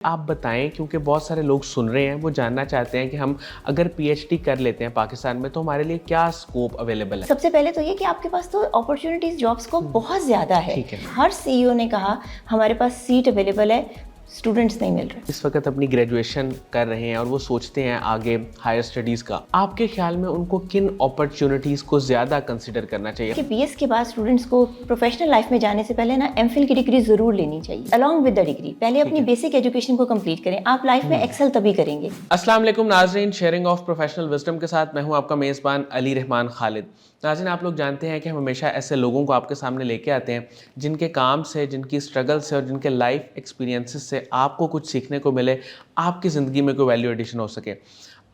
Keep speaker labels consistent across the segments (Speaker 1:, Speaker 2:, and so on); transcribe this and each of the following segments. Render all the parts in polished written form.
Speaker 1: आप बताएं, क्योंकि बहुत सारे लोग सुन रहे हैं, वो जानना चाहते हैं कि हम अगर पीएचडी कर लेते हैं पाकिस्तान में तो हमारे लिए क्या स्कोप अवेलेबल है।
Speaker 2: सबसे पहले तो ये कि आपके पास तो अपॉर्चुनिटीज जॉब्स को बहुत ज़्यादा है।
Speaker 1: ठीक है।
Speaker 2: हर सीईओ ने कहा हमारे पास सीट अवेलेबल है, स्टूडेंट्स नहीं मिल रहे।
Speaker 1: इस वक्त अपनी ग्रेजुएशन कर रहे हैं और वो सोचते हैं आगे हायर स्टडीज़ का, आपके ख्याल में उनको किन अपॉर्चुनिटीज़ को ज़्यादा कंसिडर करना चाहिए?
Speaker 2: कि बीएस के बाद स्टूडेंट्स को प्रोफेशनल लाइफ में जाने से पहले ना एमफिल की डिग्री ज़रूर लेनी चाहिए अलॉन्ग विद द डिग्री। पहले अपनी बेसिक एजुकेशन को कंप्लीट करें, आप लाइफ में एक्सेल तभी करेंगे।
Speaker 1: अस्सलाम वालेकुम नाज़रीन, शेयरिंग ऑफ प्रोफेशनल विजडम के साथ मैं हूं आपका मेज़बान अली रहमान खालिद। नाज़रीन, आप लोग जानते हैं कि हम हमेशा ऐसे लोगों को आपके सामने लेके आते हैं जिनके काम से, जिनकी स्ट्रगल से और जिनके लाइफ एक्सपीरियंसेस से आपको कुछ सीखने को मिले, आपकी ज़िंदगी में कोई वैल्यू एडिशन हो सके।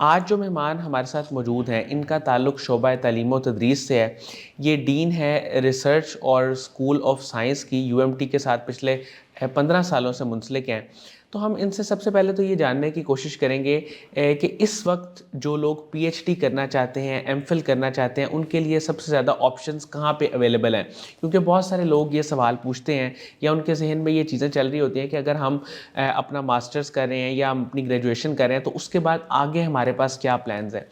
Speaker 1: आज जो मेहमान हमारे साथ मौजूद हैं, इनका ताल्लुक़ शोबा तालीम व तदरीस से है। ये डीन है रिसर्च और स्कूल ऑफ साइंस की, यूएमटी के साथ पिछले 15 सालों से मुंसलिक हैं। तो हम इनसे सबसे पहले तो ये जानने की कोशिश करेंगे कि इस वक्त जो लोग पीएचडी करना चाहते हैं, एमफिल करना चाहते हैं, उनके लिए सबसे ज़्यादा ऑप्शंस कहाँ पे अवेलेबल हैं। क्योंकि बहुत सारे लोग ये सवाल पूछते हैं या उनके जहन में ये चीज़ें चल रही होती हैं कि अगर हम अपना मास्टर्स कर रहे हैं या हम अपनी ग्रेजुएशन कर रहे हैं तो उसके बाद आगे हमारे पास क्या प्लान्स हैं।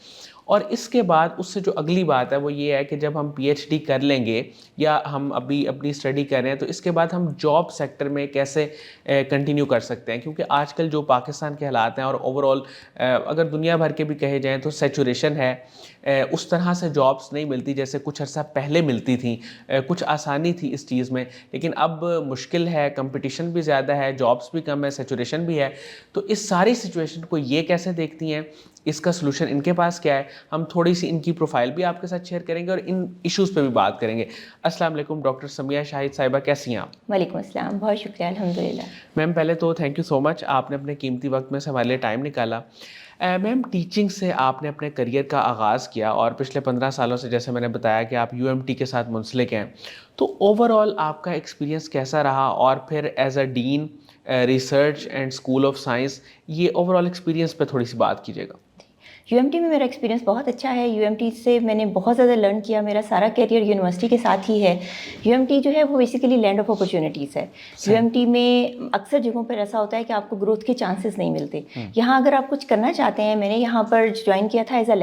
Speaker 1: और इसके बाद उससे जो अगली बात है वो ये है कि जब हम पीएचडी कर लेंगे या हम अभी अपनी स्टडी कर रहे हैं तो इसके बाद हम जॉब सेक्टर में कैसे कंटिन्यू कर सकते हैं। क्योंकि आजकल जो पाकिस्तान के हालात हैं और ओवरऑल अगर दुनिया भर के भी कहे जाएँ तो सैचुरेशन है, उस तरह से जॉब्स नहीं मिलती जैसे कुछ अर्सा पहले मिलती थी। कुछ आसानी थी इस चीज़ में, लेकिन अब मुश्किल है, कंपटीशन भी ज़्यादा है, जॉब्स भी कम है, सैचुरेशन भी है। तो इस सारी सिचुएशन को ये कैसे देखती हैं, इसका सलूशन इनके पास क्या है, हम थोड़ी सी इनकी प्रोफाइल भी आपके साथ शेयर करेंगे और इन इश्यूज़ पे भी बात करेंगे। अस्सलाम वालेकुम डॉक्टर समिया शाहिद साहिबा, कैसी हैं आप?
Speaker 2: वालेकुम अस्सलाम, बहुत शुक्रिया, अल्हम्दुलिल्लाह।
Speaker 1: मैम पहले तो थैंक यू सो मच, आपने अपने कीमती वक्त में से हमारे लिए टाइम निकाला। मैम, टीचिंग से आपने अपने करियर का आगाज़ किया और पिछले 15 सालों से जैसे मैंने बताया कि आप यूएमटी के साथ मुंसलिक हैं। तो ओवरऑल आपका एक्सपीरियंस कैसा रहा और फिर as a dean research and school of science, ये ओवरऑल एक्सपीरियंस पे थोड़ी सी बात कीजिएगा।
Speaker 2: यूएमटी में मेरा एक्सपीरियंस बहुत अच्छा है। यूएमटी से मैंने बहुत ज़्यादा लर्न किया, मेरा सारा करियर यूनिवर्सिटी के साथ ही है। यूएमटी जो है वो बेसिकली लैंड ऑफ अपॉर्चुनिटीज़ है। यूएमटी में अक्सर जगहों पर ऐसा होता है कि आपको ग्रोथ के चांसेस नहीं मिलते। यहाँ अगर आप कुछ करना चाहते हैं, मैंने यहाँ पर ज्वाइन किया था एज अ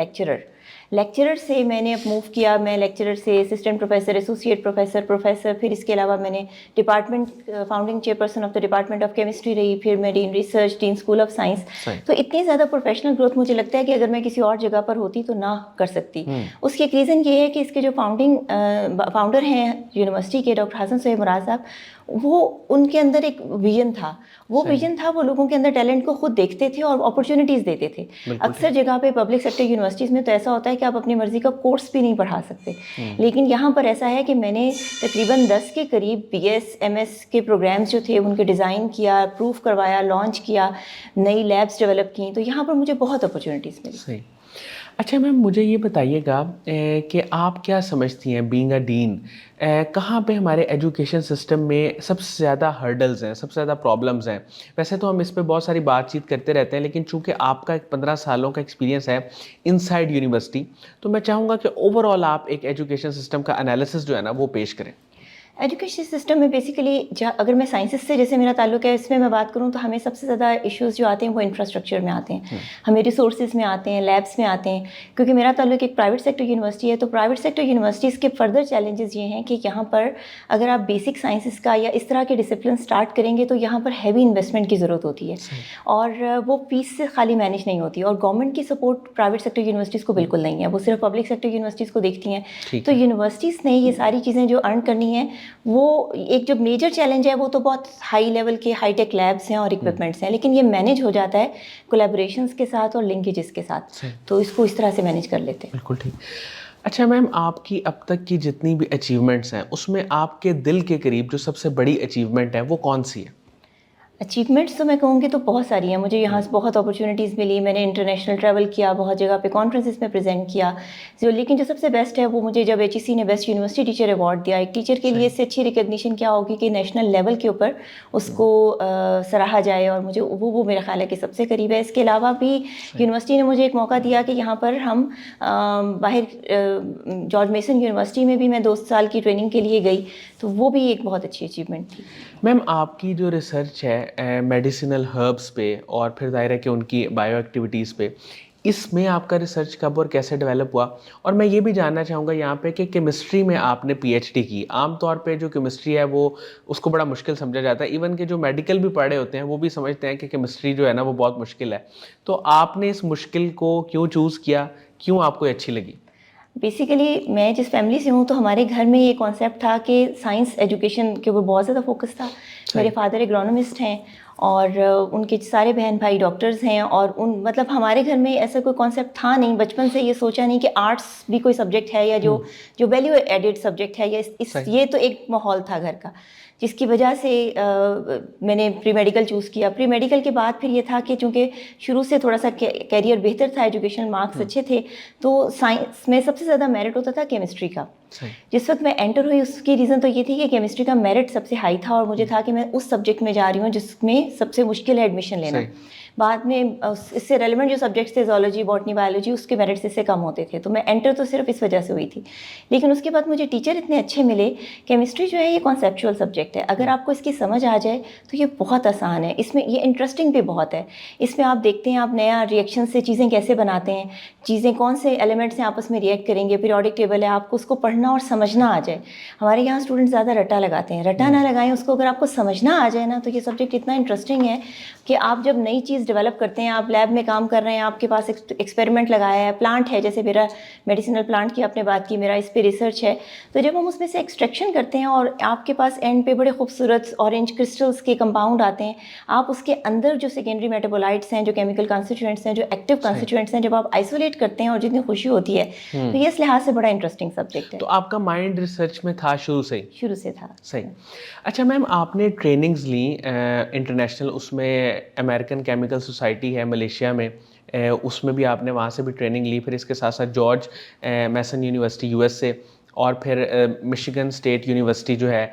Speaker 2: लेक्चरर से मैंने अब मूव किया। मैं लेक्चरर से असिस्टेंट प्रोफेसर, एसोसिएट प्रोफेसर, फिर इसके अलावा मैंने department founding chairperson of the department of chemistry रही, फिर मैं dean research, dean school of science. तो इतनी ज़्यादा प्रोफेशनल ग्रोथ मुझे लगता है कि अगर मैं किसी और जगह पर होती तो ना कर सकती। उसकी एक रीज़न ये है कि इसके जो फाउंडर हैं यूनिवर्सिटी के, डॉक्टर हसन सोहेब मुराद साहब, वो उनके अंदर एक विजन था। वो विजन था, वो लोगों के अंदर टैलेंट को खुद देखते थे और अपॉर्चुनिटीज़ देते थे। अक्सर जगह पे पब्लिक सेक्टर यूनिवर्सिटीज़ में तो ऐसा होता है कि आप अपनी मर्ज़ी का कोर्स भी नहीं पढ़ा सकते, लेकिन यहाँ पर ऐसा है कि मैंने तकरीबन 10 के करीब बीएस एमएस के प्रोग्राम्स जो थे उनके डिज़ाइन किया, अप्रूव करवाया, लॉन्च किया, नई लैब्स डेवलप की। तो यहाँ पर मुझे बहुत अपॉर्चुनिटीज़ मिली।
Speaker 1: सही। अच्छा मैम, मुझे ये बताइएगा कि आप क्या समझती हैं बीइंग अ डीन, कहाँ पे हमारे एजुकेशन सिस्टम में सबसे ज़्यादा हर्डल्स हैं, सबसे ज़्यादा प्रॉब्लम्स हैं? वैसे तो हम इस पे बहुत सारी बातचीत करते रहते हैं, लेकिन चूंकि आपका एक 15 सालों का एक्सपीरियंस है इनसाइड यूनिवर्सिटी, तो मैं चाहूँगा कि ओवरऑल आप एक एजुकेशन सिस्टम का एनालिसिस जो है ना वो पेश करें।
Speaker 2: एजुकेशन सिस्टम में बेसिकली अगर मैं साइंसेस से जैसे मेरा ताल्लुक है, इसमें मैं बात करूं तो हमें सबसे ज़्यादा इश्यूज़ जो आते हैं वो इंफ्रास्ट्रक्चर में आते हैं, हमें रिसोर्सेज में आते हैं, लैब्स में आते हैं। क्योंकि मेरा ताल्लुक एक प्राइवेट सेक्टर यूनिवर्सिटी है, तो प्राइवेट सेक्टर यूनिवर्सिटीज़ के फर्दर चैलेंजेस ये हैं कि यहाँ पर अगर आप बेसिक साइंसेस का या इस तरह के डिसिप्लिन स्टार्ट करेंगे तो यहाँ पर हैवी इन्वेस्टमेंट की ज़रूरत होती है और वो फीस से खाली मैनेज नहीं होती। और गवर्नमेंट की सपोर्ट प्राइवेट सेक्टर यूनिवर्सिटीज़ को बिल्कुल नहीं है, वो सिर्फ पब्लिक सेक्टर यूनिवर्सिटीज़ को देखती हैं। तो यूनिवर्सिटीज़ ने ये सारी चीज़ें जो अर्न करनी है, वो एक जो मेजर चैलेंज है वो तो बहुत हाई लेवल के हाईटेक लैब्स हैं और इक्विपमेंट्स हैं, लेकिन ये मैनेज हो जाता है कोलैबोरेशंस के साथ और लिंकेजेस के साथ। तो इसको इस तरह से मैनेज कर लेते हैं।
Speaker 1: बिल्कुल ठीक। अच्छा मैम, आपकी अब तक की जितनी भी अचीवमेंट्स हैं उसमें आपके दिल के करीब जो सबसे बड़ी अचीवमेंट है वो कौन सी है?
Speaker 2: अचीवमेंट्स तो मैं कहूँगी तो बहुत सारी हैं। मुझे यहाँ से बहुत अपॉर्चुनिटीज़ मिली, मैंने इंटरनेशनल ट्रैवल किया, बहुत जगह पे कॉन्फ्रेंसेस में प्रेजेंट किया। लेकिन जो सबसे बेस्ट है वो मुझे जब एचईसी ने बेस्ट यूनिवर्सिटी टीचर अवार्ड दिया। एक टीचर के लिए इससे अच्छी रिकग्निशन क्या होगी कि नेशनल लेवल के ऊपर उसको सराहा जाए, और मुझे वो मेरा ख्याल है कि सबसे करीब है। इसके अलावा भी यूनिवर्सिटी ने मुझे एक मौका दिया कि यहाँ पर हम बाहर जॉर्ज मेसन यूनिवर्सिटी में भी मैं 2 साल की ट्रेनिंग के लिए गई। तो वो भी एक बहुत अच्छी अचीवमेंट थी।
Speaker 1: मैम आपकी जो रिसर्च है मेडिसिनल हर्ब्स पे और फिर ज़ाहिर है कि उनकी बायो एक्टिविटीज़ पे, इसमें आपका रिसर्च कब और कैसे डेवलप हुआ? और मैं ये भी जानना चाहूँगा यहाँ पे कि केमिस्ट्री में आपने पीएचडी की। आम तौर पे जो केमिस्ट्री है वो उसको बड़ा मुश्किल समझा जाता है। इवन के जो मेडिकल भी पढ़े होते हैं वो भी समझते हैं कि केमिस्ट्री जो है ना वो बहुत मुश्किल है। तो आपने इस मुश्किल को क्यों चूज़ किया? क्यों आपको ये अच्छी लगी?
Speaker 2: बेसिकली मैं जिस फैमिली से हूँ तो हमारे घर में ये कॉन्सेप्ट था कि साइंस एजुकेशन के ऊपर बहुत ज़्यादा फोकस था। मेरे फादर एग्रोनॉमिस्ट हैं और उनके सारे बहन भाई डॉक्टर्स हैं और उन मतलब हमारे घर में ऐसा कोई कॉन्सेप्ट था नहीं, बचपन से ये सोचा नहीं कि आर्ट्स भी कोई सब्जेक्ट है या जो जो वैल्यू एडेड सब्जेक्ट है या ये तो एक माहौल था घर का, जिसकी वजह से मैंने प्री मेडिकल चूज़ किया। प्री मेडिकल के बाद फिर ये था कि चूँकि शुरू से थोड़ा सा कैरियर बेहतर था, एजुकेशनल मार्क्स अच्छे थे, तो साइंस में सबसे ज़्यादा मेरिट होता था केमिस्ट्री का। जिस वक्त मैं एंटर हुई उसकी रीज़न तो ये थी कि केमिस्ट्री का मेरिट सबसे हाई था और मुझे था कि मैं उस सब्जेक्ट में जा रही हूँ जिसमें सबसे मुश्किल है एडमिशन लेना। बाद में इससे रेलिवेंट जो सब्जेक्ट्स थे ज़ूलॉजी, बॉटनी, बायोलॉजी, उसके मेरिट्स इससे कम होते थे, तो मैं एंटर तो सिर्फ इस वजह से हुई थी। लेकिन उसके बाद मुझे टीचर इतने अच्छे मिले। केमिस्ट्री जो है ये कॉन्सेप्चुअल सब्जेक्ट है, अगर आपको इसकी समझ आ जाए तो ये बहुत आसान है। इसमें ये इंटरेस्टिंग भी बहुत है। इसमें आप देखते हैं आप नया रिएक्शन से चीज़ें कैसे बनाते हैं, चीज़ें कौन से एलिमेंट्स हैं आपस में रिएक्ट करेंगे, पीरियोडिक टेबल है, आपको उसको पढ़ना और समझना आ जाए। हमारे यहाँ स्टूडेंट ज़्यादा रट्टा लगाते हैं, रट्टा ना लगाएं उसको, अगर आपको समझना आ जाए ना तो ये सब्जेक्ट इतना इंटरेस्टिंग है कि आप जब नई चीज़ डेवलप करते हैं, आप लैब में काम कर रहे हैं, आपके पास एक्सपेरिमेंट लगाया है, प्लांट है, जैसे मेरा मेडिसिनल प्लांट की आपने बात की, मेरा इस पे रिसर्च है, तो जब हम उसमें से एक्सट्रैक्शन करते हैं और आपके पास एंड पे बड़े खूबसूरत ऑरेंज क्रिस्टल्स के कंपाउंड आते हैं, आप उसके अंदर जो सेकेंडरी मेटाबोलाइट्स हैं, जो केमिकल कॉन्स्टिट्यूएंट्स हैं, जो एक्टिव कॉन्स्टिट्यूएंट्स हैं, जब आप आइसोलेट करते हैं और जितनी खुशी होती है, तो ये इस लिहाज से बड़ा इंटरेस्टिंग सब्जेक्ट है।
Speaker 1: तो आपका माइंड रिसर्च में था शुरू से ही?
Speaker 2: शुरू से था।
Speaker 1: सही। अच्छा मैम आपने ट्रेनिंग्स ली इंटरनेशनल, उसमें अमेरिकन केमिकल सोसाइटी है मलेशिया में, उसमें भी आपने वहाँ से भी ट्रेनिंग ली, फिर इसके साथ साथ जॉर्ज मैसन यूनिवर्सिटी यूएस से, और फिर मिशिगन स्टेट यूनिवर्सिटी जो है,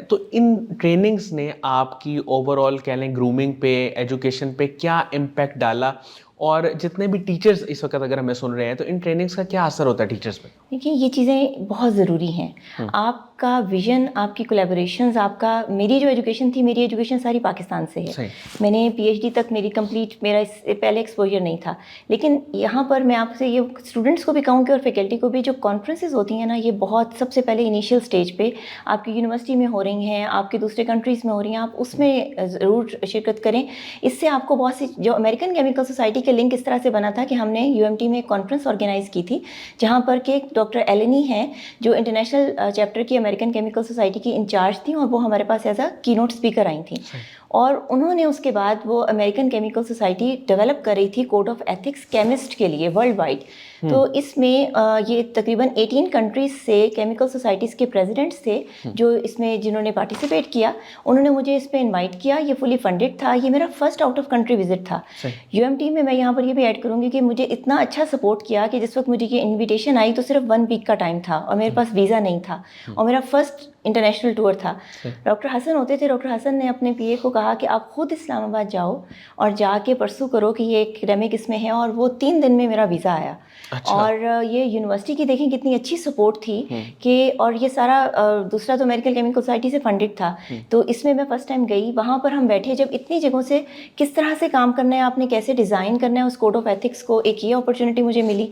Speaker 1: तो इन ट्रेनिंग्स ने आपकी ओवरऑल कह लें ग्रूमिंग पे, एजुकेशन पे क्या इम्पैक्ट डाला? और जितने भी टीचर्स इस वक्त अगर हमें सुन रहे हैं तो इन ट्रेनिंग्स का क्या असर होता है टीचर्स पे?
Speaker 2: देखिए ये चीज़ें बहुत ज़रूरी हैं। आपका विजन, आपकी कोलैबोरेशंस, आपका मेरी जो एजुकेशन थी, मेरी एजुकेशन सारी पाकिस्तान से है। मैंने पीएचडी तक मेरी कंप्लीट, मेरा इससे पहले एक्सपोजर नहीं था। लेकिन यहाँ पर मैं आपसे ये स्टूडेंट्स को भी कहूँगी और फैकल्टी को भी, जो कॉन्फ्रेंसेस होती हैं ना, ये बहुत सबसे पहले इनिशियल स्टेज पे आपकी यूनिवर्सिटी में हो रही हैं, आपके दूसरे कंट्रीज़ में हो रही हैं, आप उसमें ज़रूर शिरकत करें। इससे आपको बहुत सी, जो अमेरिकन केमिकल सोसाइटी के लिंक इस तरह से बना था कि हमने यूएमटी में एक कॉन्फ्रेंस ऑर्गेनाइज़ की थी, जहाँ पर के डॉक्टर एलेनी हैं जो इंटरनेशनल चैप्टर की अमेरिकन केमिकल सोसाइटी की इंचार्ज थी, और वो हमारे पास एज अ कीनोट स्पीकर आई थी। और उन्होंने उसके बाद वो अमेरिकन केमिकल सोसाइटी डेवलप कर रही थी कोड ऑफ एथिक्स केमिस्ट के लिए वर्ल्ड वाइड। तो इसमें ये तकरीबन 18 कंट्रीज से केमिकल सोसाइटीज़ के प्रेसिडेंट्स थे जो इसमें जिन्होंने पार्टिसिपेट किया। उन्होंने मुझे इस पे इनवाइट किया, ये फुली फंडेड था, ये मेरा first out of country visit था यूएमटी में। मैं यहाँ पर ये भी ऐड करूँगी कि मुझे इतना अच्छा सपोर्ट किया कि जिस वक्त मुझे ये इन्विटेशन आई तो सिर्फ 1 वीक का टाइम था और मेरे पास वीज़ा नहीं था और मेरा फर्स्ट इंटरनेशनल टूर था। डॉक्टर हसन होते थे, डॉक्टर हसन ने अपने पीए को कहा कि आप खुद इस्लामाबाद जाओ और जाके परसू करो कि ये एकेडमिक इसमें है, और वो 3 दिन में मेरा वीज़ा आया। अच्छा। और ये यूनिवर्सिटी की देखें कितनी अच्छी सपोर्ट थी कि, और ये सारा दूसरा तो अमेरिकन केमिकल सोसाइटी से फंडेड था, तो इसमें मैं फ़र्स्ट टाइम गई। वहाँ पर हम बैठे जब इतनी जगहों से किस तरह से काम करना है, आपने कैसे डिज़ाइन करना है उस कोड ऑफ एथिक्स को, एक ये अपॉर्चुनिटी मुझे मिली।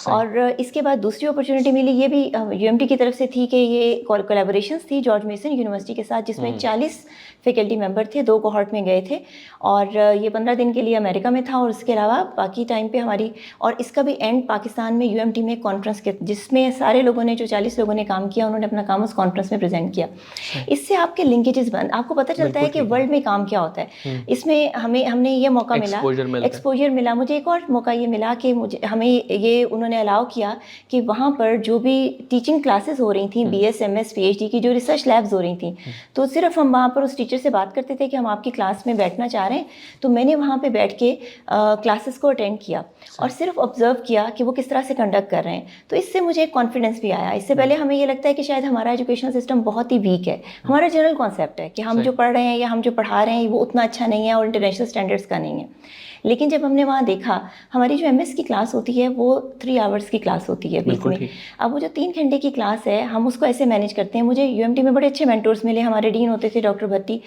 Speaker 2: और इसके बाद दूसरी अपॉर्चुनिटी मिली, ये भी यूएमटी की तरफ से थी कि ये कोलैबोरेशंस थी जॉर्ज मेसन यूनिवर्सिटी के साथ, जिसमें 40 फैकल्टी मेंबर थे, 2 कोहॉर्ट में गए थे, और ये 15 दिन के लिए अमेरिका में था और उसके अलावा बाकी टाइम पे हमारी, और इसका भी एंड पाकिस्तान में यूएमटी में कॉन्फ्रेंस के, जिसमें सारे लोगों ने, जो 40 लोगों ने काम किया, उन्होंने अपना काम उस कॉन्फ्रेंस में प्रेजेंट किया। इससे आपके लिंकेजेस बन, आपको पता चलता है कि वर्ल्ड में काम क्या होता है। इसमें हमने ये मौका मिला, एक्सपोजर मिला। मुझे एक और मौका ये मिला कि हमें ये उन्होंने अलाउ किया कि वहाँ पर जो भी टीचिंग क्लासेस हो रही थी, BS, MS, PhD की जो रिसर्च लैब्स हो रही थी, तो सिर्फ हम वहाँ पर उस टीचर से बात करते थे कि हम आपकी क्लास में बैठना चाह रहे हैं, तो मैंने वहाँ पे बैठ के क्लासेस को अटेंड किया और सिर्फ ऑब्जर्व किया कि वो किस तरह से कंडक्ट कर रहे हैं। तो इससे मुझे एक कॉन्फिडेंस भी आया। इससे पहले हमें ये लगता है कि शायद हमारा एजुकेशन सिस्टम बहुत ही वीक है, हमारा जनरल कॉन्सेप्ट है कि हम जो पढ़ रहे हैं या हम जो पढ़ा रहे हैं वो उतना अच्छा नहीं है और इंटरनेशनल स्टैंडर्ड्स का नहीं है। लेकिन जब हमने वहाँ देखा, हमारी जो MS की क्लास होती है वो 3 आवर्स की क्लास होती है वीक में। अब वो जो 3 घंटे की क्लास है, हम उसको ऐसे मैनेज करते हैं। मुझे यूएमटी में बड़े अच्छे मेंटोर्स मिले, हमारे डीन होते थे डॉक्टर भट्टी।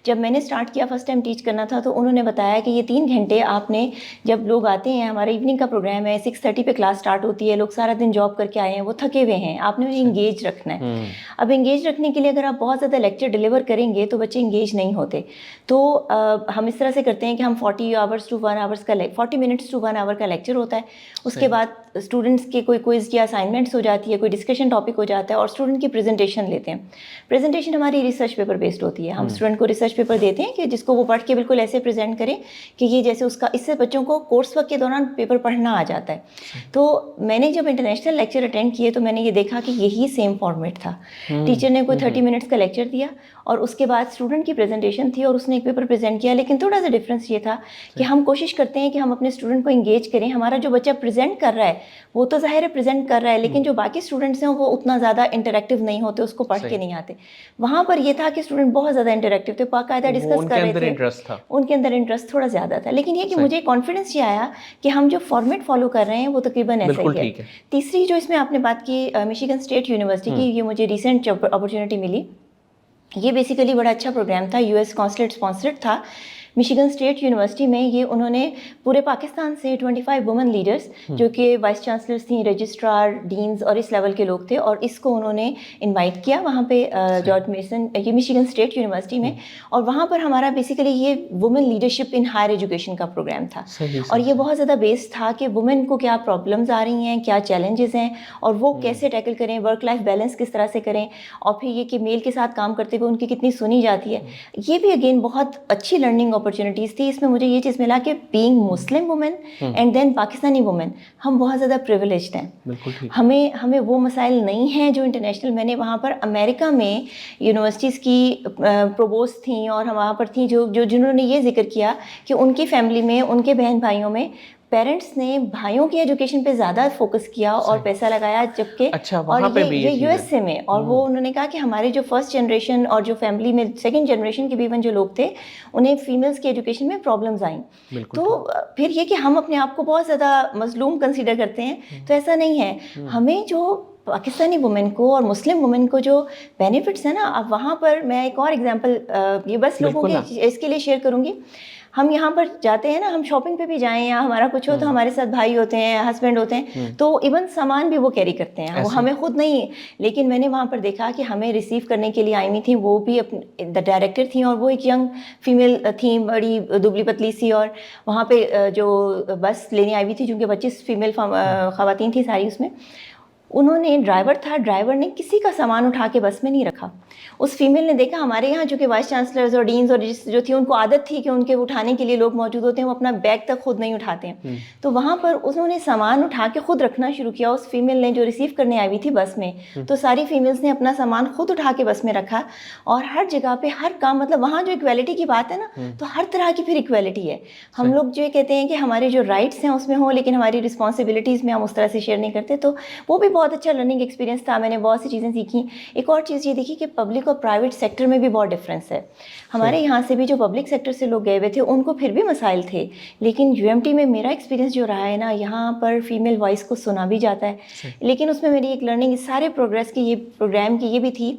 Speaker 2: जब मैंने स्टार्ट किया फर्स्ट टाइम टीच करना था, तो उन्होंने बताया कि ये 3 घंटे आपने, जब लोग आते हैं, हमारा इवनिंग का प्रोग्राम है, 6:30 पे क्लास स्टार्ट होती है, लोग सारा दिन जॉब करके आए हैं, वो थके हुए हैं, आपने उन्हें इंगेज रखना है। अब इंगेज रखने के लिए अगर आप बहुत ज़्यादा लेक्चर डिलीवर करेंगे तो बच्चे इंगेज नहीं होते। तो हम इस तरह से करते हैं कि हम 40 आवर्स टू 1 आवर्स का 40 मिनट्स टू 1 आवर का लेक्चर होता है। उसके बाद स्टूडेंट्स के कोई क्विज या असाइनमेंट्स हो जाती है, कोई डिस्कशन टॉपिक हो जाता है, और स्टूडेंट की प्रेजेंटेशन लेते हैं। प्रेजेंटेशन हमारी रिसर्च पेपर बेस्ड होती है। हम स्टूडेंट को रिसर्च पेपर देते हैं कि जिसको वो पढ़ के बिल्कुल ऐसे प्रेजेंट करें कि ये जैसे उसका, इससे बच्चों को कोर्स वर्क के दौरान पेपर पढ़ना आ जाता है। तो मैंने जब इंटरनेशनल लेक्चर अटेंड किए तो मैंने ये देखा कि यही सेम फॉर्मेट था। टीचर ने कोई 30 मिनट्स का लेक्चर दिया और उसके बाद स्टूडेंट की प्रेजेंटेशन थी और उसने एक पेपर प्रेजेंट किया। लेकिन थोड़ा सा डिफरेंस ये था कि हम कोशिश करते हैं कि हम अपने स्टूडेंट को इंगेज करें। हमारा जो बच्चा प्रेजेंट कर रहा है वो तो ज़ाहिर है प्रेजेंट कर रहा है, लेकिन जो बाकी स्टूडेंट्स हैं वो उतना ज़्यादा इंटरेक्टिव नहीं होते, उसको पढ़ के नहीं आते। वहाँ पर ये था कि स्टूडेंट बहुत ज़्यादा इंटरेक्टिव थे, बाकायदा डिस्कस कर रहे थे, उनके अंदर इंटरेस्ट थोड़ा ज़्यादा था। लेकिन ये कि मुझे कॉन्फिडेंस ये आया कि हम जो फॉर्मेट फॉलो कर रहे हैं वो तकरीबन ऐसा ही है। तीसरी जो इसमें आपने बात की मिशिगन स्टेट यूनिवर्सिटी की, ये मुझे रिसेंट अपॉर्चुनिटी मिली। ये बेसिकली बड़ा अच्छा प्रोग्राम था, यूएस कॉन्सुलेट स्पॉन्सर्ड था। मिशिगन स्टेट यूनिवर्सिटी में ये उन्होंने पूरे पाकिस्तान से 25 वुमेन लीडर्स जो कि वाइस चांसलर्स थी, रजिस्ट्रार, डीन्स और इस लेवल के लोग थे, और इसको उन्होंने इनवाइट किया वहाँ पे जॉर्ज मेसन, ये मिशिगन स्टेट यूनिवर्सिटी में। और वहाँ पर हमारा बेसिकली ये women leadership in higher education का प्रोग्राम था। और ये बहुत ज़्यादा बेस्ड था कि वुमेन को क्या प्रॉब्लम्स आ रही हैं, क्या चैलेंजेस हैं, और वो कैसे टैकल करें, वर्क लाइफ बैलेंस किस तरह से करें, और फिर ये कि मेल के साथ काम करते हुए उनकी कितनी सुनी जाती है। ये भी अगेन बहुत अच्छी लर्निंग अपॉर्चुनिटीज़ थी। इसमें मुझे ये चीज़ मिला कि being Muslim women and then Pakistani women, हम बहुत ज़्यादा प्रिविलेज्ड हैं। हमें वो मसाइल नहीं हैं जो इंटरनेशनल, मैंने वहाँ पर अमेरिका में यूनिवर्सिटीज़ की प्रोवोस्ट थी और वहाँ पर थी जिन्होंने ये जिक्र किया कि उनकी फैमिली में, उनके बहन भाइयों में पेरेंट्स ने भाइयों की एजुकेशन पे ज़्यादा फोकस किया और पैसा लगाया, जबकि और ये यूएसए में। और वो उन्होंने कहा कि हमारे जो फर्स्ट जनरेशन और जो फैमिली में सेकंड जनरेशन के भी इवन जो लोग थे, उन्हें फीमेल्स की एजुकेशन में प्रॉब्लम्स आई। तो फिर ये कि हम अपने आप को बहुत ज़्यादा मजलूम कंसीडर करते हैं, तो ऐसा नहीं है। हमें जो पाकिस्तानी वुमेन को और मुस्लिम वुमेन को जो बेनिफिट्स हैं ना, अब वहाँ पर मैं एक और एग्जांपल ये बस लोगों के इसके लिए शेयर करूँगी। हम यहाँ पर जाते हैं ना, हम शॉपिंग पे भी जाएं या हमारा कुछ हो तो हमारे साथ भाई होते हैं, हस्बैंड होते हैं, तो इवन सामान भी वो कैरी करते हैं, वो हमें खुद नहीं। लेकिन मैंने वहाँ पर देखा कि हमें रिसीव करने के लिए आई हुई थी, वो भी अपने डायरेक्टर थी, और वो एक यंग फीमेल थी, बड़ी दुबली पतली सी, और वहाँ पे जो बस लेने आई हुई थी, जिनके 25 फीमेल ख़वातीन थी सारी उसमें, उन्होंने, ड्राइवर था, ड्राइवर ने किसी का सामान उठा के बस में नहीं रखा। उस फीमेल ने देखा हमारे यहाँ जो कि वाइस चांसलर्स और डीन्स और जो थी, उनको आदत थी कि उनके उठाने के लिए लोग मौजूद होते हैं, वो अपना बैग तक खुद नहीं उठाते हैं। तो वहाँ पर उन्होंने सामान उठा के खुद रखना शुरू किया, उस फीमेल ने जो रिसीव करने आई हुई थी बस में। तो सारी फीमेल्स ने अपना सामान खुद उठा के बस में रखा, और हर जगह पे हर काम, मतलब वहाँ जो इक्वालिटी की बात है ना, तो हर तरह की फिर इक्वालिटी है। हम लोग जो कहते हैं कि हमारे जो राइट्स हैं उसमें हो, लेकिन हमारी रिस्पॉन्सिबिलिटीज़ में हम उस तरह से शेयर नहीं करते। तो वो भी बहुत अच्छा लर्निंग एक्सपीरियंस था, मैंने बहुत सी चीज़ें सीखी। एक और चीज़ ये देखी कि पब्लिक और प्राइवेट सेक्टर में भी बहुत डिफरेंस है। हमारे यहाँ से भी जो पब्लिक सेक्टर से लोग गए हुए थे, उनको फिर भी मसाइल थे, लेकिन यूएमटी में मेरा एक्सपीरियंस जो रहा है ना, यहाँ पर फीमेल वॉइस को सुना भी जाता है। लेकिन उसमें मेरी एक लर्निंग इस सारे प्रोग्रेस की, ये प्रोग्राम की ये भी थी,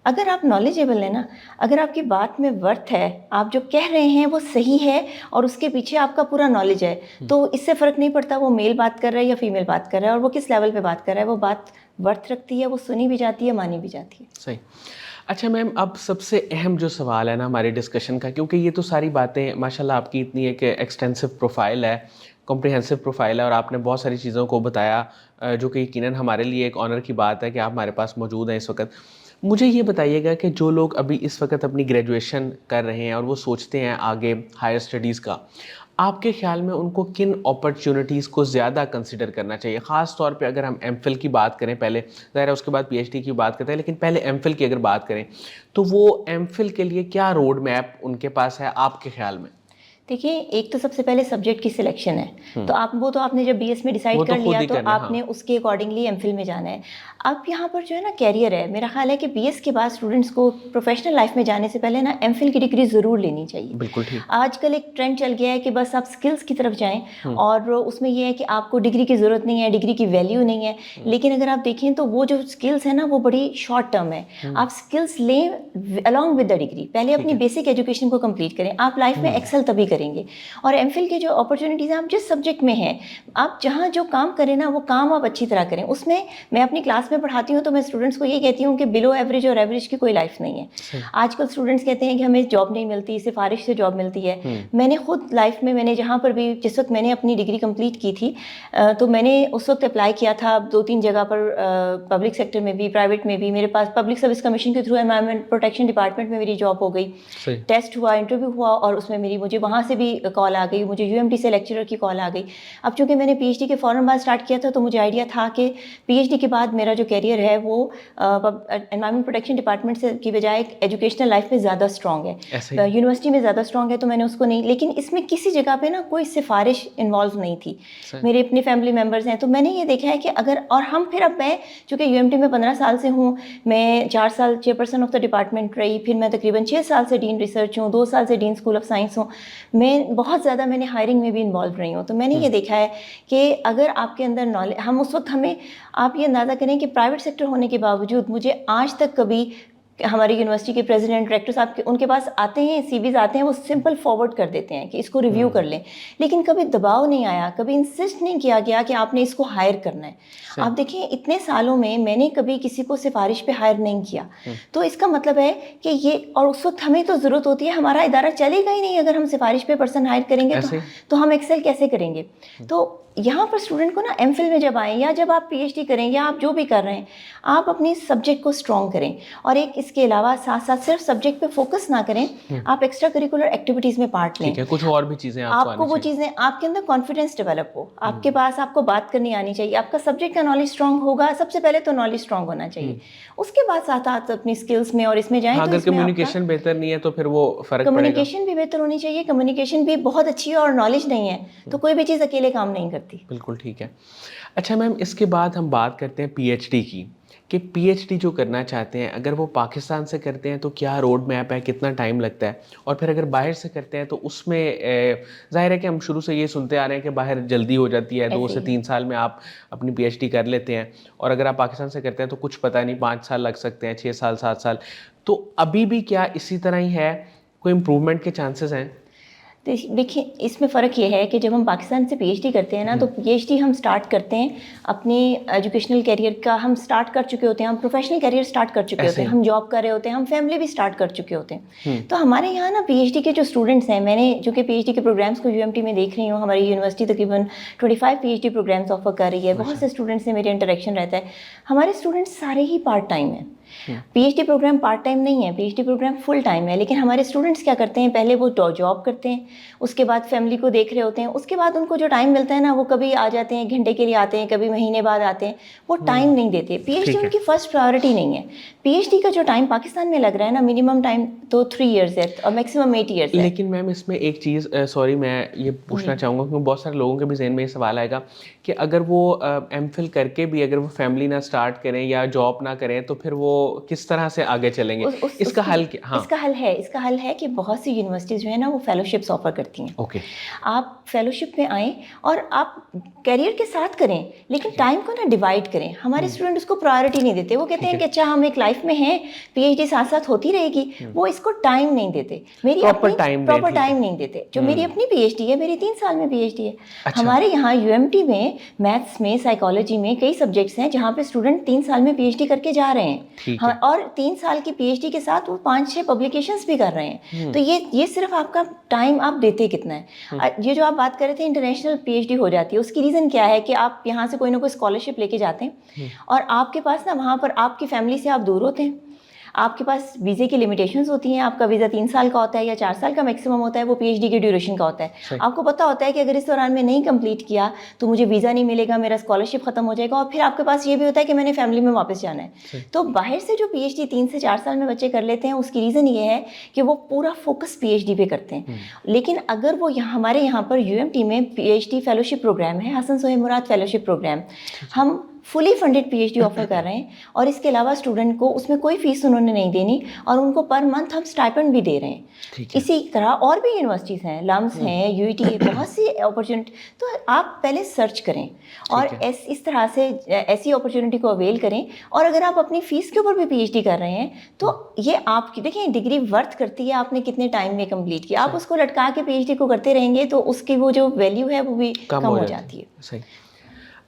Speaker 2: अगर आप नॉलेजेबल है ना, अगर आपकी बात में वर्थ है, आप जो कह रहे हैं वो सही है और उसके पीछे आपका पूरा नॉलेज है, तो इससे फ़र्क नहीं पड़ता वो मेल बात कर रहा है या फीमेल बात कर रहा है, और वो किस लेवल पे बात कर रहा है, वो बात वर्थ रखती है, वो सुनी भी जाती है, मानी भी जाती है।
Speaker 1: सही। अच्छा मैम, अब सबसे अहम जो सवाल है ना हमारे डिस्कशन का, क्योंकि ये तो सारी बातें माशाल्लाह आपकी इतनी एक एक्सटेंसिव प्रोफाइल है, कॉम्प्रिहेंसिव प्रोफाइल है, और आपने बहुत सारी चीज़ों को बताया जो कि यकीनन हमारे लिए एक ऑनर की बात है कि आप हमारे पास मौजूद हैं इस वक्त। मुझे ये बताइएगा कि जो लोग अभी इस वक्त अपनी ग्रेजुएशन कर रहे हैं और वो सोचते हैं आगे हायर स्टडीज़ का, आपके ख्याल में उनको किन अपॉर्चुनिटीज़ को ज़्यादा कंसिडर करना चाहिए? ख़ास तौर पे अगर हम एमफिल की बात करें पहले, ज़ाहिर है उसके बाद पीएचडी की बात करते हैं, लेकिन पहले एमफिल की अगर बात करें तो वो एमफिल के लिए क्या रोड मैप उनके पास है आपके ख्याल में?
Speaker 2: देखिए, एक तो सबसे पहले सब्जेक्ट की सिलेक्शन है, तो आपने जब बीएस में डिसाइड
Speaker 1: वो तो
Speaker 2: कर
Speaker 1: खुद
Speaker 2: लिया
Speaker 1: ही
Speaker 2: तो
Speaker 1: करना है,
Speaker 2: आपने उसके अकॉर्डिंगली एमफिल में जाना है। अब यहाँ पर जो है ना कैरियर है, मेरा ख्याल है कि बीएस के बाद स्टूडेंट्स को प्रोफेशनल लाइफ में जाने से पहले ना एमफिल की डिग्री ज़रूर लेनी चाहिए।
Speaker 1: बिल्कुल ठीक।
Speaker 2: आजकल एक ट्रेंड चल गया है कि बस आप स्किल्स की तरफ जाएं और उसमें ये है कि आपको डिग्री की ज़रूरत नहीं है, डिग्री की वैल्यू नहीं है। लेकिन अगर आप देखें तो वो जो स्किल्स है ना वो बड़ी शॉर्ट टर्म है। आप स्किल्स लें अलॉन्ग विद द डिग्री, पहले अपनी बेसिक एजुकेशन को कंप्लीट करें, आप लाइफ में एक्सेल तभी करेंगे। और एमफिल के जो अपॉर्चुनिटीज़ हैं, आप जिस सब्जेक्ट में हैं, आप जहाँ जो काम करें ना वो काम आप अच्छी तरह करें। उसमें मैं अपनी क्लास में पढ़ाती हूँ तो मैं स्टूडेंट्स को ये कहती हूँ कि बिलो एवरेज और एवरेज की कोई लाइफ नहीं है। आजकल स्टूडेंट्स कहते हैं कि हमें जॉब नहीं मिलती, सिफारिश से जॉब मिलती है। मैंने खुद लाइफ में, मैंने जहाँ पर भी, जिस वक्त मैंने अपनी डिग्री कंप्लीट की थी तो मैंने उस वक्त अप्लाई किया था 2-3 जगह पर, पब्लिक सेक्टर में भी, प्राइवेट में भी। मेरे पास पब्लिक सर्विस कमीशन के थ्रू एनवायरमेंट प्रोटेक्शन डिपार्टमेंट में मेरी जॉब हो गई, टेस्ट हुआ, इंटरव्यू हुआ और उसमें मुझे वहाँ से भी कॉल आ गई, मुझे यूएमटी से लेक्चरर की कॉल आ गई। अब चूंकि मैंने पीएचडी के फ़ौरन बाद स्टार्ट किया था तो मुझे आइडिया था कि पीएचडी के बाद मेरा जो कैरियर है वो एनवायरमेंट प्रोटेक्शन डिपार्टमेंट से की बजाय एजुकेशनल लाइफ में ज़्यादा स्ट्रॉन्ग है, यूनिवर्सिटी में ज़्यादा स्ट्रॉन्ग है, तो मैंने उसको नहीं। लेकिन इसमें किसी जगह पे ना कोई सिफारिश इन्वॉल्व नहीं थी। मेरे अपने फैमिली मेम्बर्स हैं, तो मैंने ये देखा है कि अगर, और हम फिर, अब मैं चूँकि यूएमटी में 15 साल से हूँ, मैं 4 साल चेयरपर्सन ऑफ द डिपार्टमेंट रही, फिर मैं तकरीबन 6 साल से डीन रिसर्च हूँ, 2 साल से डीन स्कूल ऑफ साइंस हूँ, मैं बहुत ज़्यादा मैंने हायरिंग में भी इन्वॉल्व रही हूँ। तो मैंने ये देखा है कि अगर आपके अंदर नॉलेज, हम उस वक्त, हमें, आप ये अंदाज़ा करें कि प्राइवेट सेक्टर होने के बावजूद मुझे आज तक कभी हमारी यूनिवर्सिटी के प्रेसिडेंट, डायरेक्टर साहब के, उनके पास आते हैं, सीवीज आते हैं, वो सिंपल फॉरवर्ड कर देते हैं कि इसको रिव्यू कर लें, लेकिन कभी दबाव नहीं आया, कभी इंसिस्ट नहीं किया गया कि आपने इसको हायर करना है। आप देखिए, इतने सालों में मैंने कभी किसी को सिफारिश पे हायर नहीं किया। तो इसका मतलब है कि ये, और उस वक्त हमें तो ज़रूरत होती है, हमारा इदारा चलेगा ही नहीं अगर हम सिफारिश पे पर्सन हायर करेंगे तो हम एक्सेल कैसे करेंगे। तो यहाँ पर स्टूडेंट को ना एमफिल में जब आएँ या जब आप पीएचडी करें या आप जो भी कर रहे हैं, आप अपनी सब्जेक्ट को स्ट्रॉन्ग करें। और एक इसके अलावा साथ साथ सिर्फ सब्जेक्ट पे फोकस ना करें, आप एक्स्ट्रा करिकुलर एक्टिविटीज़ में पार्ट लें।
Speaker 1: ठीक है, कुछ और भी चीज़ें
Speaker 2: आपको वो चीज़ें, आपके अंदर कॉन्फिडेंस डेवलप हो, आपके पास, आपको बात करनी आनी चाहिए, आपका सब्जेक्ट का नॉलेज स्ट्रॉन्ग होगा। सबसे पहले तो नॉलेज स्ट्रॉन्ग होना चाहिए, उसके बाद साथ साथ अपनी स्किल्स में और इसमें जाएं।
Speaker 1: हाँ, अगर कम्युनिकेशन बेहतर नहीं है तो फिर वो फर्क पड़ेगा।
Speaker 2: कम्युनिकेशन भी बेहतर होनी चाहिए, कम्युनिकेशन भी बहुत अच्छी है और नॉलेज नहीं है तो कोई भी चीज़ अकेले काम नहीं करती।
Speaker 1: बिल्कुल ठीक है। अच्छा मैम, इसके बाद हम बात करते हैं पीएचडी की, कि पीएचडी जो करना चाहते हैं, अगर वो पाकिस्तान से करते हैं तो क्या रोड मैप है, कितना टाइम लगता है, और फिर अगर बाहर से करते हैं तो उसमें जाहिर है कि हम शुरू से ये सुनते आ रहे हैं कि बाहर जल्दी हो जाती है, 2 से 3 साल में आप अपनी पीएचडी कर लेते हैं, और अगर आप पाकिस्तान से करते हैं तो कुछ पता नहीं, 5 साल लग सकते हैं, 6 साल, 7 साल। तो अभी भी क्या इसी तरह ही है, कोई इम्प्रूवमेंट के चांसेस हैं?
Speaker 2: देखिए, इसमें फ़र्क ये है कि जब हम पाकिस्तान से पीएचडी करते हैं ना, तो पीएचडी हम स्टार्ट करते हैं अपने एजुकेशनल कैरियर का, हम स्टार्ट कर चुके होते हैं, हम प्रोफेशनल कैरियर स्टार्ट कर चुके होते हैं, हम जॉब कर रहे होते हैं, हम फैमिली भी स्टार्ट कर चुके होते हैं। तो हमारे यहाँ ना पीएचडी के जो स्टूडेंट्स हैं, मैंने जो कि पीएचडी के प्रोग्राम्स को यूएमटी में देख रही हूँ, हमारी यूनिवर्सिटी तकरीबन 25 पीएचडी प्रोग्राम्स ऑफर कर रही है, बहुत से स्टूडेंट्स से मेरे इंटरेक्शन रहता है। हमारे स्टूडेंट्स सारे ही पार्ट टाइम हैं। पीएचडी प्रोग्राम पार्ट टाइम नहीं है, पीएचडी प्रोग्राम फुल टाइम है। लेकिन हमारे स्टूडेंट्स क्या करते हैं, पहले वो जॉब करते हैं, उसके बाद फैमिली को देख रहे होते हैं, उसके बाद उनको जो टाइम मिलता है ना, वो कभी आ जाते हैं, घंटे के लिए आते हैं, कभी महीने बाद आते हैं, वो टाइम नहीं देते। पीएचडी उनकी फर्स्ट प्रायोरिटी नहीं है। पीएचडी का जो टाइम पाकिस्तान में लग रहा है ना, मिनिमम टाइम तो 3 ईयर्स है और मैक्सिमम 8 ईयर्स है।
Speaker 1: लेकिन मैम इसमें एक चीज़, सॉरी मैं ये पूछना चाहूँगा, क्योंकि बहुत सारे लोगों के भी जहन में ये सवाल आएगा कि अगर वो एमफिल करके भी अगर वो फैमिली ना स्टार्ट करें या जॉब ना करें तो फिर वो किस तरह से आगे चलेंगे? इसका हल क्या? हाँ,
Speaker 2: इसका हल है कि बहुत सी यूनिवर्सिटीज़ जो है ना वो फेलोशिप्स ऑफर करती हैं।
Speaker 1: ओके,
Speaker 2: आप फेलोशिप में आएँ और आप कैरियर के साथ करें, लेकिन टाइम को ना डिवाइड करें। हमारे स्टूडेंट उसको प्रायोरिटी नहीं देते, वो कहते हैं कि अच्छा हम एक लाइफ में हैं, पीएचडी साथ साथ होती रहेगी, वो इसको टाइम नहीं देते। मेरी
Speaker 1: प्रॉपर
Speaker 2: टाइम नहीं देते। जो मेरी अपनी पीएचडी है, मेरी 3 साल में पीएचडी है। हमारे यहाँ यूएमटी में मैथ्स में, साइकोलॉजी में कई सब्जेक्ट्स हैं जहाँ पे स्टूडेंट 3 साल में पीएचडी करके जा रहे हैं, और 3 साल की पीएचडी के साथ वो 5-6 पब्लिकेशंस भी कर रहे हैं। तो ये सिर्फ आपका टाइम आप देते कितना है। ये जो आप बात कर रहे थे इंटरनेशनल पीएचडी हो जाती है, उसकी रीज़न क्या है कि आप यहाँ से कोई ना कोई स्कॉलरशिप लेके जाते हैं और आपके पास ना वहाँ पर आपकी फैमिली से आप दूर होते हैं, आपके पास वीज़े की लिमिटेशंस होती हैं, आपका वीज़ा 3 साल का होता है या 4 साल का मैक्सिमम होता है, वो पीएचडी के ड्यूरेशन का होता है। आपको पता होता है कि अगर इस दौरान में नहीं कंप्लीट किया तो मुझे वीज़ा नहीं मिलेगा, मेरा स्कॉलरशिप खत्म हो जाएगा, और फिर आपके पास ये भी होता है कि मैंने फैमिली में वापस जाना है। तो बाहर से जो पीएचडी 3 से 4 साल में बच्चे कर लेते हैं, उसकी रीज़न ये है कि वो पूरा फोकस पीएचडी पे करते हैं। लेकिन अगर वो हमारे यहाँ पर यूएमटी में पीएचडी फेलोशिप प्रोग्राम है, हसन सोहेब मुराद फेलोशिप प्रोग्राम, हम फुली फंडेड पीएचडी ऑफर कर रहे हैं, और इसके अलावा स्टूडेंट को उसमें कोई फीस उन्होंने नहीं देनी, और उनको पर मंथ हम स्टाइपेंड भी दे रहे हैं। इसी तरह और भी यूनिवर्सिटीज़ हैं, लम्स हैं, यूईटी है, बहुत सी अपॉर्चुनिटी। तो आप पहले सर्च करें और इस तरह से ऐसी अपॉर्चुनिटी को अवेल करें। और अगर आप अपनी फ़ीस के ऊपर भी पीएचडी कर रहे हैं तो ये आपकी, देखिए, डिग्री वर्थ करती है आपने कितने टाइम में कंप्लीट किया। आप उसको लटका के पीएचडी को करते रहेंगे तो उसकी वो जो वैल्यू है वो भी कम हो जाती है।
Speaker 1: सही।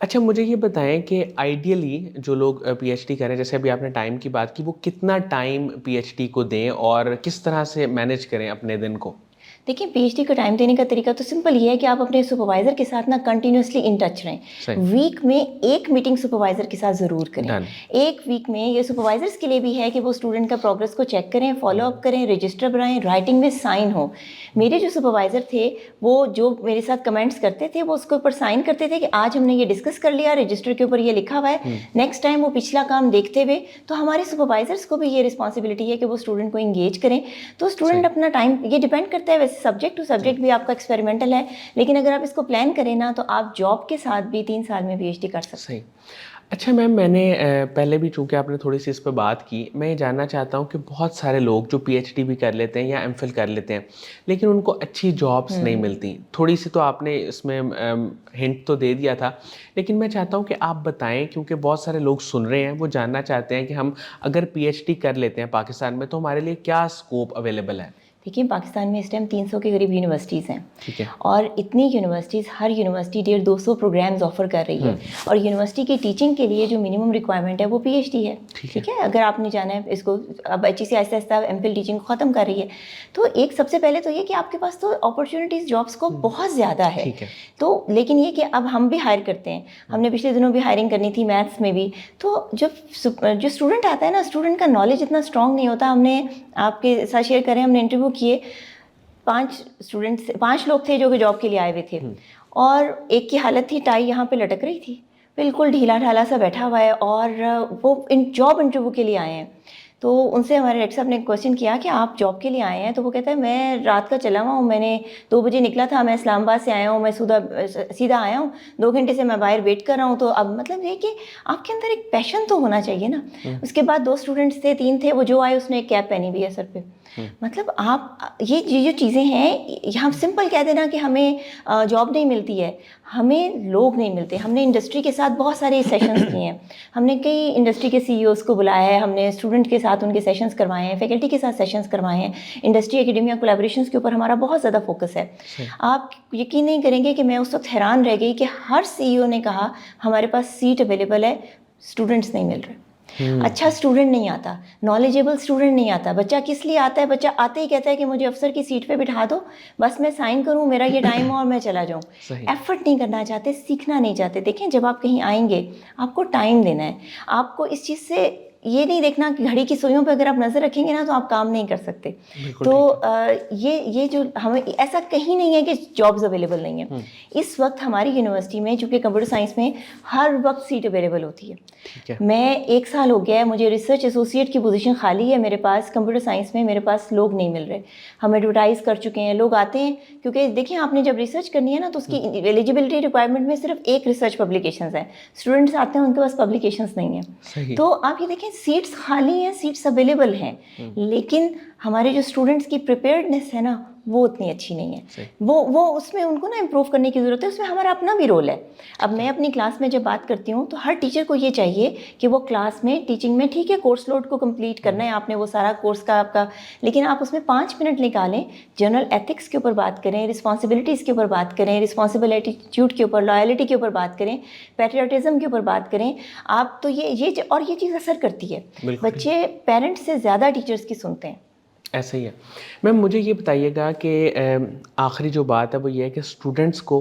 Speaker 1: अच्छा, मुझे ये बताएं कि आइडियली जो लोग पीएचडी करें, जैसे अभी आपने टाइम की बात की, वो कितना टाइम पीएचडी को दें और किस तरह से मैनेज करें अपने दिन को?
Speaker 2: देखिए, पीएचडी को टाइम देने का तरीका तो सिंपल ही है कि आप अपने सुपरवाइज़र के साथ ना कंटिन्यूसली इन टच रहें। वीक में एक मीटिंग सुपरवाइज़र के साथ ज़रूर करें। एक वीक में ये सुपरवाइज़र्स के लिए भी है कि वो स्टूडेंट का प्रोग्रेस को चेक करें, फॉलोअप करें, रजिस्टर बनाएं, राइटिंग में साइन हो। मेरे जो सुपरवाइज़र थे वो जो मेरे साथ कमेंट्स करते थे वो उसके ऊपर साइन करते थे कि आज हमने ये डिस्कस कर लिया, रजिस्टर के ऊपर ये लिखा हुआ है। नेक्स्ट टाइम वो पिछला काम देखते हुए, तो हमारे सुपरवाइज़र्स को भी ये रिस्पॉन्सिबिलिटी है कि वो स्टूडेंट को इंगेज करें। तो स्टूडेंट अपना टाइम, ये डिपेंड करता है, वैसे सब्जेक्ट टू सब्जेक्ट भी आपका एक्सपेरिमेंटल है, लेकिन अगर आप इसको प्लान करें ना तो आप जॉब के साथ भी 3 साल में पीएचडी कर सकते हैं।
Speaker 1: अच्छा मैम, मैंने पहले भी, चूँकि आपने थोड़ी सी इस पे बात की, मैं ये जानना चाहता हूँ कि बहुत सारे लोग जो पीएचडी भी कर लेते हैं या एमफिल कर लेते हैं, लेकिन उनको अच्छी जॉब्स नहीं मिलती। थोड़ी सी तो आपने इसमें हिंट तो दे दिया था, लेकिन मैं चाहता हूँ कि आप बताएं, क्योंकि बहुत सारे लोग सुन रहे हैं, वो जानना चाहते हैं कि हम अगर पीएचडी कर लेते हैं पाकिस्तान में तो हमारे लिए क्या स्कोप अवेलेबल है।
Speaker 2: देखिए, पाकिस्तान में इस टाइम 300 के करीब यूनिवर्सिटीज़ हैं।
Speaker 1: ठीक है।
Speaker 2: और इतनी यूनिवर्सिटीज़, हर यूनिवर्सिटी 150-200 प्रोग्राम्स ऑफर कर रही है। और यूनिवर्सिटी की टीचिंग के लिए जो मिनिमम रिक्वायरमेंट है वो पीएचडी है। ठीक है। अगर आपने जाना है इसको, अब HEC Aahista Aahista MPhil teaching को ख़त्म कर रही है, तो एक सबसे पहले तो ये कि आपके पास तो अपॉर्चुनिटीज़, जॉब्स को बहुत ज़्यादा है। तो लेकिन ये कि अब हम भी हायर करते हैं, हमने पिछले दिनों भी हायरिंग करनी थी मैथ्स में भी। तो जो स्टूडेंट आता है ना, स्टूडेंट का नॉलेज इतना स्ट्रॉन्ग नहीं होता। हमने आपके साथ शेयर करें, हमने इंटरव्यू किए, 5 लोग थे जो कि जॉब के लिए आए हुए थे, और एक की हालत थी, टाई यहाँ पे लटक रही थी, बिल्कुल ढीला ढाला सा बैठा हुआ है, और वो जॉब इंटरव्यू के लिए आए हैं। तो उनसे हमारे डायरेक्टर साहब ने क्वेश्चन किया कि आप जॉब के लिए आए हैं? तो वो कहता है मैं रात का चला हुआ हूँ, मैंने 2 बजे निकला था, मैं इस्लामाबाद से आया हूँ, मैं सीधा आया हूँ, 2 घंटे से मैं बाहर वेट कर रहा हूँ। तो अब मतलब ये कि आपके अंदर एक पैशन तो होना चाहिए ना। उसके बाद 2 स्टूडेंट्स थे, 3 थे, वो जो आए उसने एक कैप पहनी हुई है सर पे। मतलब आप ये जो चीज़ें हैं, हम सिंपल कह देना कि हमें जॉब नहीं मिलती है, हमें लोग नहीं मिलते। हमने इंडस्ट्री के साथ बहुत सारे सेशंस किए हैं, हमने कई इंडस्ट्री के सीईओज़ को बुलाया है, हमने स्टूडेंट के साथ उनके सेशंस करवाए हैं, फैकल्टी के साथ सेशंस करवाए हैं। इंडस्ट्री एकेडेमिया कोलैबोरेशंस के ऊपर हमारा बहुत ज़्यादा फोकस है। आप यकीन नहीं करेंगे कि मैं उस वक्त हैरान रह गई कि हर सीईओ ने कहा हमारे पास सीट अवेलेबल है, स्टूडेंट्स नहीं मिल रहे। अच्छा स्टूडेंट नहीं आता, नॉलेजेबल स्टूडेंट नहीं आता। बच्चा किस लिए आता है? बच्चा आते ही कहता है कि मुझे अफसर की सीट पे बिठा दो, बस मैं साइन करूं, मेरा ये टाइम हो और मैं चला जाऊं। एफर्ट नहीं करना चाहते, सीखना नहीं चाहते। देखें, जब आप कहीं आएंगे आपको टाइम देना है, आपको इस चीज़ से ये नहीं देखना कि घड़ी की सुइयों पे अगर आप नज़र रखेंगे ना तो आप काम नहीं कर सकते। तो ये जो हमें, ऐसा कहीं नहीं है कि जॉब्स अवेलेबल नहीं है। इस वक्त हमारी यूनिवर्सिटी में, चूँकि कंप्यूटर साइंस में हर वक्त सीट अवेलेबल होती है। मैं 1 साल हो गया है, मुझे रिसर्च एसोसिएट की पोजीशन खाली है मेरे पास। कंप्यूटर साइंस में मेरे पास लोग नहीं मिल रहे। हम एडवर्टाइज़ कर चुके हैं, लोग आते हैं, क्योंकि देखिए आपने जब रिसर्च करनी है ना तो उसकी एलिजिबिलिटी रिक्वायरमेंट में सिर्फ एक रिसर्च पब्लिकेशन है। स्टूडेंट्स आते हैं, उनके पास पब्लिकेशंस नहीं है। तो आप ये देखें, सीट्स खाली हैं, सीट्स अवेलेबल हैं, लेकिन हमारे जो स्टूडेंट्स की प्रिपेयर्डनेस है ना वो उतनी अच्छी नहीं है। वो उसमें उनको ना इम्प्रूव करने की ज़रूरत है। उसमें हमारा अपना भी रोल है। अब मैं अपनी क्लास में जब बात करती हूँ तो हर टीचर को ये चाहिए कि वो क्लास में, टीचिंग में, ठीक है कोर्स लोड को कंप्लीट करना है आपने, वो सारा कोर्स का आपका, लेकिन आप उसमें 5 मिनट निकालें, जनरल एथिक्स के ऊपर बात करें, रिस्पॉन्सिबिलिटीज़ के ऊपर बात करें, रिस्पॉन्सिबल एटीट्यूड के ऊपर, लॉयल्टी के ऊपर बात करें, पैट्रियटिज्म के ऊपर बात करें आप। तो ये चीज़ असर करती है। बच्चे पेरेंट्स से ज़्यादा टीचर्स की सुनते हैं।
Speaker 1: ऐसा ही है। मैम, मुझे ये बताइएगा कि आखिरी जो बात है वो ये है कि स्टूडेंट्स को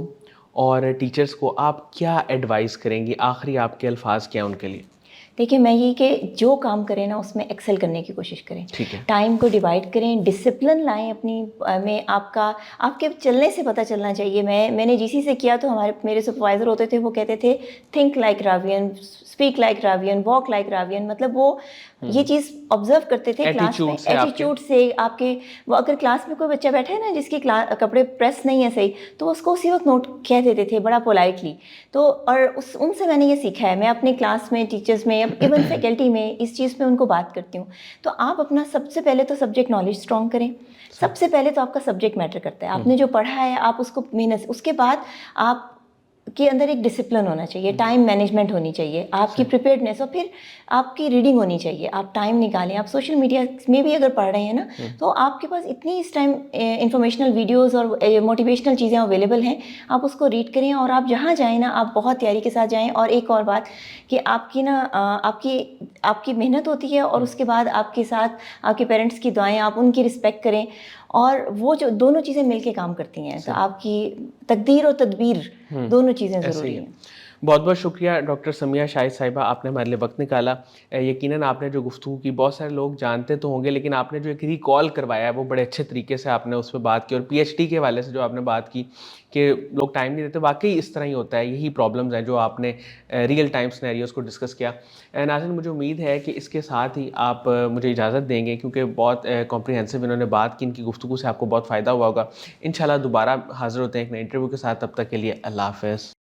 Speaker 1: और टीचर्स को आप क्या एडवाइस करेंगी? आखिरी आपके अल्फाज क्या हैं उनके लिए?
Speaker 2: देखिए मैं ये कि जो काम करें ना उसमें एक्सेल करने की कोशिश करें,
Speaker 1: ठीक है।
Speaker 2: टाइम को डिवाइड करें, डिसिप्लिन लाएं अपनी में, आपके चलने से पता चलना चाहिए। मैंने जीसी से किया तो मेरे सुपरवाइज़र होते थे, वो कहते थे think like Ravian, speak like Ravian, walk like Ravian, मतलब वो ये चीज़ ऑब्जर्व करते थे क्लास में,
Speaker 1: एटीट्यूड से आपके।
Speaker 2: एटीट्यूड से आपके। वो अगर क्लास में कोई बच्चा बैठा है ना जिसकी कपड़े प्रेस नहीं है सही, तो उसको उसी वक्त नोट कह देते थे बड़ा पोलाइटली। तो और उनसे मैंने ये सीखा है, मैं अपने क्लास में, टीचर्स में, इवन फैकल्टी में इस चीज़ पे उनको बात करती हूँ। तो आप अपना सबसे पहले तो सब्जेक्ट नॉलेज स्ट्रॉन्ग करें, सबसे पहले तो आपका सब्जेक्ट मैटर करता है, आपने जो पढ़ा है आप उसको मेहनत से, उसके बाद आप के अंदर एक डिसिप्लिन होना चाहिए, टाइम मैनेजमेंट होनी चाहिए, आपकी प्रिपेयर्डनेस, और फिर आपकी रीडिंग होनी चाहिए। आप टाइम निकालें, आप सोशल मीडिया में भी अगर पढ़ रहे हैं ना, तो आपके पास इतनी इस टाइम इंफॉर्मेशनल वीडियोस और मोटिवेशनल चीज़ें अवेलेबल हैं, आप उसको रीड करें और आप जहाँ जाएँ ना आप बहुत तैयारी के साथ जाएँ। और एक और बात कि आपकी ना आपकी मेहनत होती है, और उसके बाद आपके साथ आपके पेरेंट्स की दुआएं, आप उनकी रिस्पेक्ट करें, और वो जो दोनों चीज़ें मिलके काम करती हैं, तो आपकी तकदीर और तदबीर दोनों चीज़ें
Speaker 1: ऐसे
Speaker 2: ज़रूरी
Speaker 1: ही है।
Speaker 2: हैं।
Speaker 1: बहुत बहुत शुक्रिया डॉक्टर समिया शाहिद साहिबा, आपने हमारे लिए वक्त निकाला। यकीनन आपने जो गुफ्तगू की बहुत सारे लोग जानते तो होंगे, लेकिन आपने जो एक रिकॉल करवाया है वो बड़े अच्छे तरीके से आपने उस पर बात की। और पीएचडी के हवाले से जो आपने बात की कि लोग टाइम नहीं देते, वाकई इस तरह ही होता है, यही प्रॉब्लम्स हैं जो आपने रियल टाइम सिनेरियोस को डिस्कस किया। नाज़रीन, मुझे उम्मीद है कि इसके साथ ही आप मुझे इजाज़त देंगे, क्योंकि बहुत कॉम्प्रिहेंसिव इन्होंने बात की, इनकी गुफ्तगू से आपको बहुत फ़ायदा हुआ होगा। इंशाल्लाह दोबारा हाज़िर होते हैं एक नए इंटरव्यू के साथ, तब तक के लिए अल्लाह हाफ़िज़।